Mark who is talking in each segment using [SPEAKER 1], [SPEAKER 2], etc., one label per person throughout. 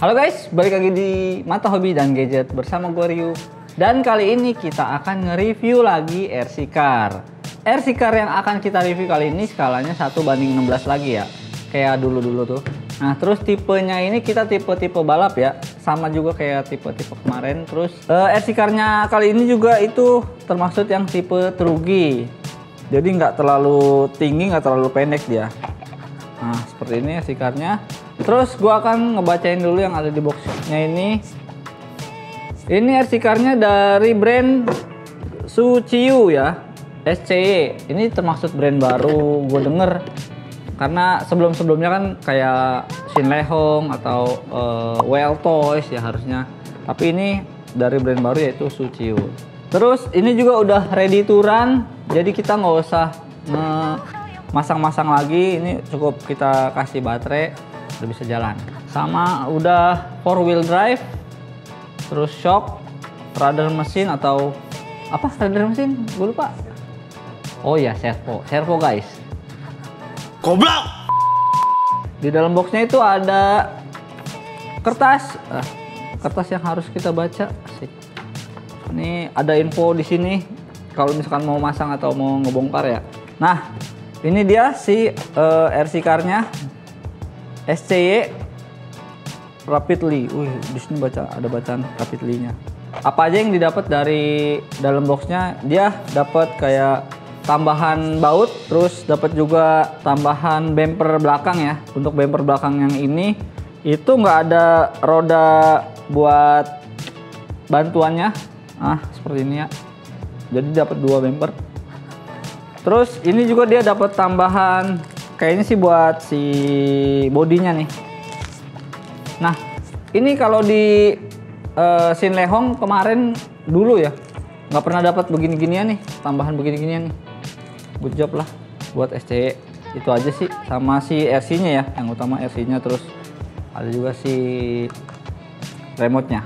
[SPEAKER 1] Halo guys, balik lagi di Mata Hobi dan Gadget bersama gue Ryu. Dan kali ini kita akan nge-review lagi RC Car. RC Car yang akan kita review kali ini skalanya 1:16 lagi ya, kayak dulu-dulu tuh. Nah terus tipenya ini kita tipe-tipe balap ya, sama juga kayak tipe-tipe kemarin. Terus RC Car-nya kali ini juga itu termasuk yang tipe terugi. Jadi nggak terlalu tinggi, nggak terlalu pendek dia. Nah seperti ini RC Car-nya. Terus gua akan ngebacain dulu yang ada di boxnya ini. Ini RC Car-nya dari brand Suciyu ya, SCY. Ini termasuk brand baru gue denger. Karena sebelum-sebelumnya kan kayak Shinlehong atau Well Toys ya harusnya. Tapi ini dari brand baru yaitu Suciyu. Terus ini juga udah ready to run. Jadi kita nggak usah masang-masang lagi. Ini cukup kita kasih baterai udah bisa jalan. Sama udah 4-wheel drive, terus shock, rudder mesin atau apa rudder mesin? Gue lupa. Oh ya, servo guys.
[SPEAKER 2] Goblok.
[SPEAKER 1] Di dalam boxnya itu ada kertas, kertas yang harus kita baca. Asik. Ini ada info di sini kalau misalkan mau masang atau mau ngebongkar ya. Nah, ini dia si RC Car-nya. SCY Rapidly. Di sini ada bacaan Rapidly-nya. Apa aja yang didapat dari dalam boxnya? Dia dapat kayak tambahan baut, terus dapat juga tambahan bumper belakang ya. Untuk bumper belakang yang ini itu nggak ada roda buat bantuannya. Seperti ini ya. Jadi dapat 2 bumper. Terus ini juga dia dapat tambahan kayaknya sih buat si bodinya nih. Nah, ini kalau di Shinlehong kemarin dulu ya, nggak pernah dapat begini-ginian nih, tambahan begini-ginian nih. Good job lah buat SCY. Itu aja sih, sama si RC-nya ya, yang utama RC-nya. Terus ada juga si remote-nya.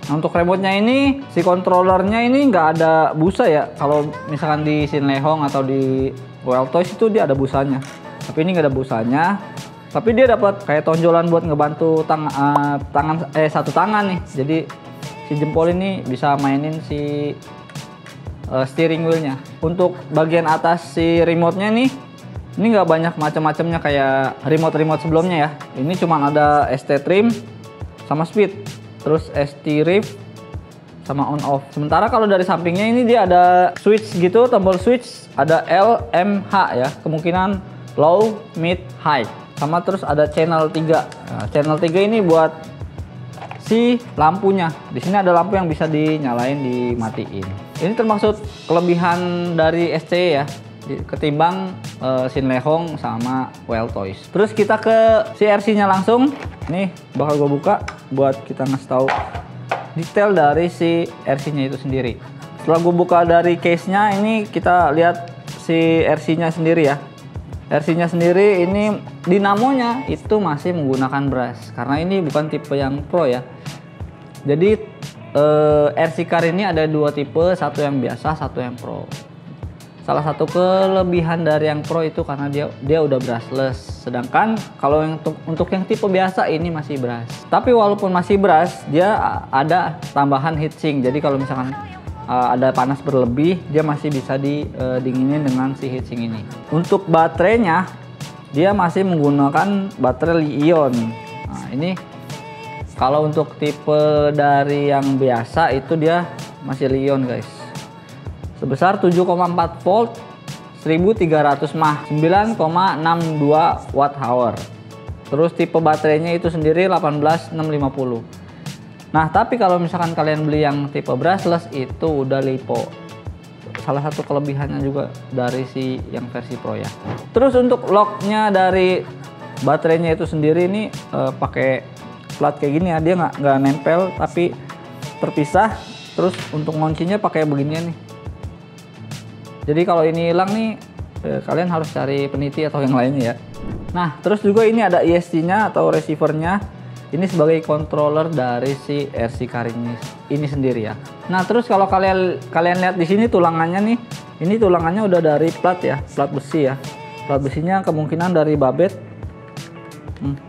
[SPEAKER 1] Nah, untuk remote-nya ini, si controllernya ini nggak ada busa ya. Kalau misalkan di Shinlehong atau di Well Toys itu dia ada busanya. Tapi ini nggak ada busanya. Tapi dia dapat kayak tonjolan buat ngebantu satu tangan nih. Jadi si jempol ini bisa mainin si steering wheelnya. Untuk bagian atas si remote-nya nih, ini nggak banyak macam-macamnya kayak remote sebelumnya ya. Ini cuma ada ST trim sama speed, terus ST rev sama on off. Sementara kalau dari sampingnya ini dia ada switch gitu, tombol switch, ada L, M, H ya. Kemungkinan low, mid, high. Sama terus ada channel 3. Nah, channel 3 ini buat si lampunya. Di sini ada lampu yang bisa dinyalain, dimatiin. Ini termasuk kelebihan dari SCY ya, ketimbang Shinlehong sama Well Toys. Terus kita ke si RC-nya langsung. Nih bakal gue buka buat kita ngasih tahu detail dari si RC-nya itu sendiri. Setelah gue buka dari case-nya, ini kita lihat si RC-nya sendiri ya. RC-nya sendiri ini dinamonya itu masih menggunakan brush karena ini bukan tipe yang pro ya. Jadi RC Car ini ada 2 tipe, satu yang biasa, satu yang pro. Salah satu kelebihan dari yang pro itu karena dia udah brushless. Sedangkan kalau untuk yang tipe biasa ini masih brush. Tapi walaupun masih brush, dia ada tambahan heatsink. Jadi kalau misalkan ada panas berlebih, dia masih bisa didinginin dengan si heatsink ini. Untuk baterainya, dia masih menggunakan baterai Li-ion. Nah, ini kalau untuk tipe dari yang biasa itu dia masih Li-ion guys. Sebesar 7,4 volt, 1300 mAh, 9,62 watt hour. Terus tipe baterainya itu sendiri 18650. Nah, tapi kalau misalkan kalian beli yang tipe brushless itu udah LiPo. Salah satu kelebihannya juga dari si yang versi Pro ya. Terus untuk locknya dari baterainya itu sendiri ini pakai plat kayak gini ya. Dia nggak nempel tapi terpisah. Terus untuk nguncinya pakai beginian nih. Jadi kalau ini hilang nih, kalian harus cari peniti atau yang lainnya ya. Nah, terus juga ini ada ESC-nya atau receiver-nya. Ini sebagai controller dari si RC Car ini sendiri ya. Nah, terus kalau kalian lihat di sini tulangannya nih, ini tulangannya udah dari plat ya, plat besi ya. Plat besinya kemungkinan dari Babet.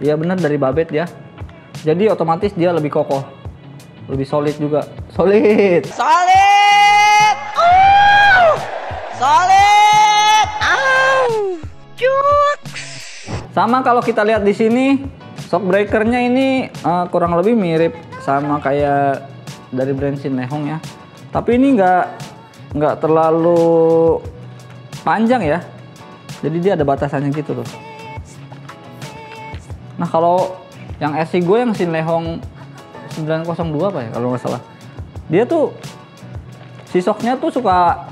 [SPEAKER 1] Iya bener dari Babet ya. Jadi otomatis dia lebih kokoh, lebih solid juga. Solid.
[SPEAKER 2] Solid. Solid. Cuk.
[SPEAKER 1] Sama kalau kita lihat di sini, shock breakernya ini kurang lebih mirip sama kayak dari brand Sinlehong ya. Tapi ini nggak terlalu panjang ya. Jadi dia ada batasannya gitu loh. Nah kalau yang RC gue yang Sinlehong 902 apa ya kalau nggak salah. Dia tuh si shocknya tuh suka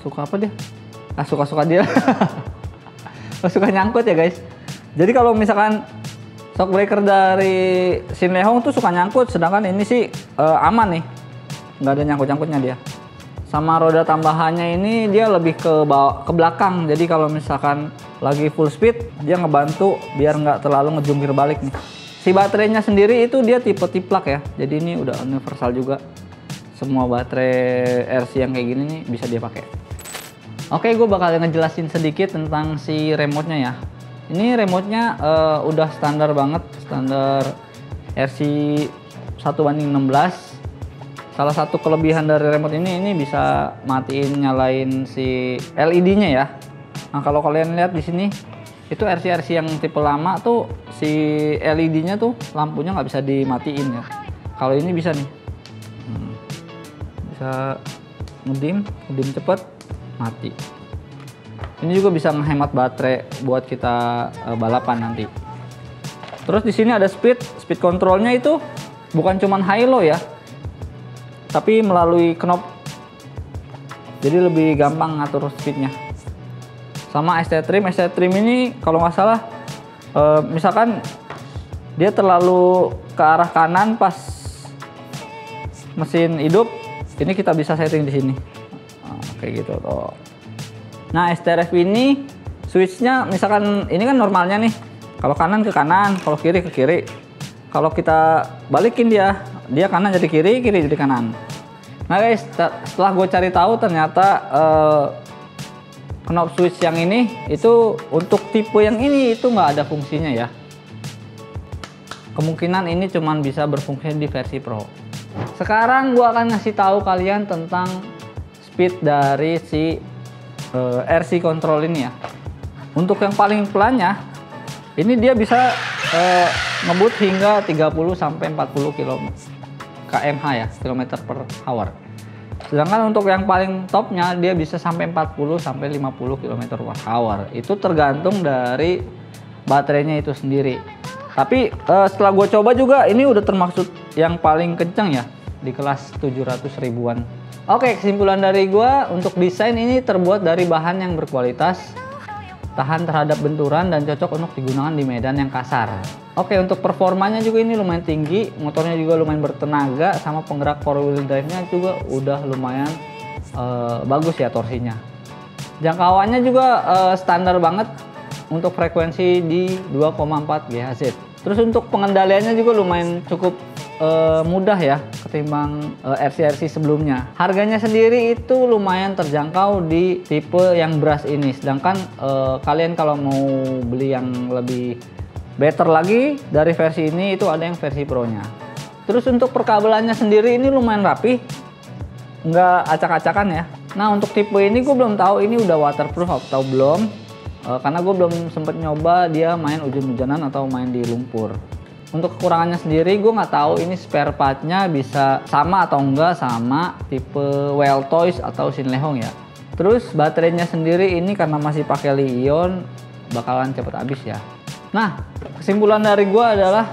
[SPEAKER 1] apa dia? Suka dia. Suka nyangkut ya guys. Jadi kalau misalkan shock breaker dari Sinlehong tuh suka nyangkut, sedangkan ini sih aman nih, nggak ada nyangkut-nyangkutnya dia. Sama roda tambahannya ini dia lebih ke belakang, jadi kalau misalkan lagi full speed dia ngebantu biar nggak terlalu ngejungkir balik nih. Si baterainya sendiri itu dia tipe tiplak ya, jadi ini udah universal juga. Semua baterai RC yang kayak gini nih bisa dia pakai. Oke, gue bakal ngejelasin sedikit tentang si remote-nya ya. Ini remote-nya udah standar banget, standar RC 1:16. Salah satu kelebihan dari remote ini bisa matiin nyalain si LED-nya ya. Nah, kalau kalian lihat di sini itu RC yang tipe lama tuh si LED-nya tuh lampunya nggak bisa dimatiin ya. Kalau ini bisa nih. Bisa ngedim cepet, mati. Ini juga bisa menghemat baterai buat kita balapan nanti. Terus di sini ada speed controlnya itu bukan cuman high low ya, tapi melalui knob. Jadi lebih gampang ngatur speednya. Sama ST trim ini kalau nggak salah, misalkan dia terlalu ke arah kanan pas mesin hidup, ini kita bisa setting di sini. Kayak gitu tuh. Nah, STRF ini switchnya misalkan ini kan normalnya nih, kalau kanan ke kanan, kalau kiri ke kiri. Kalau kita balikin dia kanan jadi kiri, kiri jadi kanan. Nah guys, setelah gue cari tahu ternyata knob switch yang ini itu untuk tipe yang ini itu nggak ada fungsinya ya. Kemungkinan ini cuman bisa berfungsi di versi Pro. Sekarang gue akan ngasih tahu kalian tentang speed dari si RC control ini ya. Untuk yang paling pelannya ini dia bisa ngebut hingga 30 sampai 40 km/h ya, kilometer per hour. Sedangkan untuk yang paling topnya dia bisa sampai 40 sampai 50 km/h. Itu tergantung dari baterainya itu sendiri. Tapi setelah gue coba juga ini udah termasuk yang paling kencang ya, di kelas 700 ribuan. Oke, kesimpulan dari gue untuk desain ini terbuat dari bahan yang berkualitas, tahan terhadap benturan dan cocok untuk digunakan di medan yang kasar. Oke, untuk performanya juga ini lumayan tinggi, motornya juga lumayan bertenaga, sama penggerak 4-wheel drive-nya juga udah lumayan bagus ya torsinya. Jangkauannya juga standar banget untuk frekuensi di 2,4 GHz. Terus untuk pengendaliannya juga lumayan cukup mudah ya ketimbang RC sebelumnya. Harganya sendiri itu lumayan terjangkau di tipe yang brush ini. Sedangkan kalian kalau mau beli yang lebih better lagi dari versi ini itu ada yang versi Pro-nya. Terus untuk perkabelannya sendiri ini lumayan rapi, nggak acak-acakan ya. Nah untuk tipe ini gue belum tahu ini udah waterproof atau belum, karena gue belum sempet nyoba dia main hujan-hujanan atau main di lumpur. Untuk kekurangannya sendiri gue nggak tahu ini spare partnya bisa sama atau enggak sama tipe Weltoys atau Sinlehong ya. Terus baterainya sendiri ini karena masih pakai Li-ion bakalan cepet habis ya. Nah kesimpulan dari gue adalah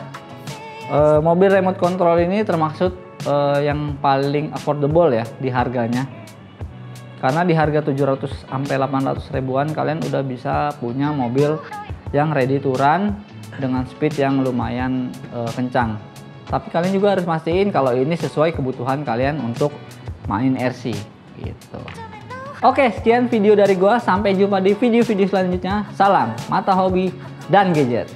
[SPEAKER 1] mobil remote control ini termasuk yang paling affordable ya di harganya. Karena di harga 700 sampai 800 ribuan kalian udah bisa punya mobil yang ready to run dengan speed yang lumayan kencang. Tapi kalian juga harus mastiin kalau ini sesuai kebutuhan kalian untuk main RC gitu. Oke, sekian video dari gua. Sampai jumpa di video-video selanjutnya. Salam mata hobi dan gadget.